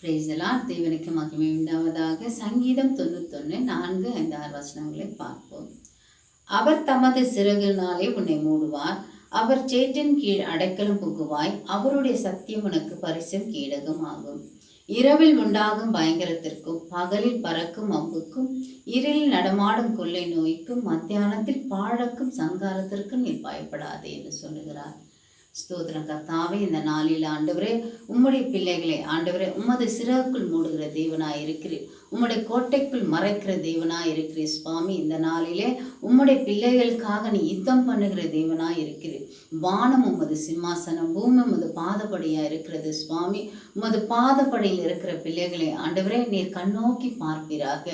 Praise the Lord. தேவனுக்கு மகிமை உண்டாவதாக. சங்கீதம் 91 4, 5, 6 வசனங்களை பார்ப்போம். அவர் தமது சிறகுனாலே உன்னை மூடுவார், அவர் சேற்றின் கீழ் அடைக்கலம் புகுவாய், அவருடைய சத்தியம் உனக்கு பரிசும் கேடகம் ஆகும். இரவில் உண்டாகும் பயங்கரத்திற்கும், பகலில் பறக்கும் அம்புக்கும், இருளில் நடமாடும் கொள்ளை நோய்க்கும், மத்தியானத்தில் பாழக்கும் சங்காரத்திற்கும் நீ பயப்படாதே என்று சொல்லுகிறார். ஸ்தோத்திரம் கர்த்தாவே, இந்த நாளில் ஆண்டவரே உம்முடைய பிள்ளைகளை ஆண்டவரே உமது சிறகுக்குள் மூடுகிற தேவனாய் இருக்கிறீர், உம்முடைய கோட்டைக்குள் மறைக்கிற தேவனாய் இருக்கிறீர் சுவாமி. இந்த நாளிலே உம்முடைய பிள்ளைகளுக்காக நீ யுத்தம் பண்ணுகிற தேவனாய் இருக்கிறீர். வானம் உமது சிம்மாசனம், பூமி உமது பாதப்படியா இருக்கிறது சுவாமி. உமது பாதப்படியில் இருக்கிற பிள்ளைகளை ஆண்டவரே நீர் கண்ணோக்கி பார்ப்பீராக.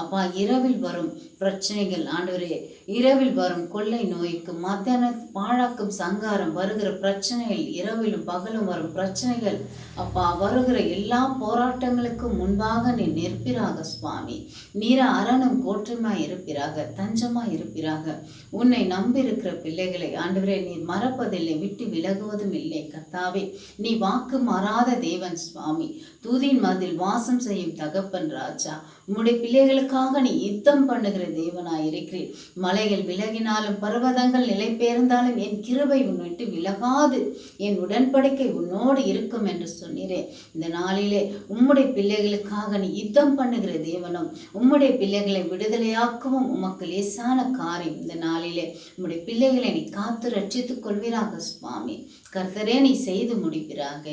அப்பா, இரவில் வரும் பிரச்சனைகள் ஆண்டவரே, இரவில் வரும் கொள்ளை நோய்க்கு, மத்தியான பாழாக்கும் சங்காரம் வருகிற பிரச்சனைகள், இரவிலும் பகலும் வரும் பிரச்சனைகள் அப்பா, வருகிற எல்லா போராட்டங்களுக்கும் முன்பாக நீ நிற்பிறாக சுவாமி. நீர அரணும் கோற்றமாய் இருப்பிறாக, தஞ்சமாய் இருப்பிறாக. உன்னை நம்பி இருக்கிற பிள்ளைகளை ஆண்டவரே நீர் மறப்பதில்லை, விட்டு விலகுவதும் இல்லை கர்த்தாவே. நீ வாக்கு மாறாத தேவன் சுவாமி. தூதின் மதில் வாசம் செய்யும் தகப்பன் ராஜா. உம்முடைய பிள்ளைகளுக்காக நீ யுத்தம் பண்ணுகிற தேவனாய் இருக்கிறீர். மலைகள் விலகினாலும் பர்வதங்கள் நிலை பெயர்ந்தாலும் என் கிருபை உன்னிட்டு விலகாது, என் உடன்படிக்கை உன்னோடு இருக்கும் என்று சொன்னீரே. இந்த நாளிலே உம்முடைய பிள்ளைகளுக்காக நீ யுத்தம் பண்ணுகிற தேவனும், உம்முடைய பிள்ளைகளை விடுதலையாக்கவும் உமக்கு லேசான காரியம். இந்த நாளிலே உம்முடைய பிள்ளைகளை நீ காத்து ரட்சித்துக் கொள்வீராக சுவாமி. கர்த்தரே நீ செய்து முடிப்பீராக.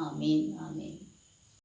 ஆமீன்.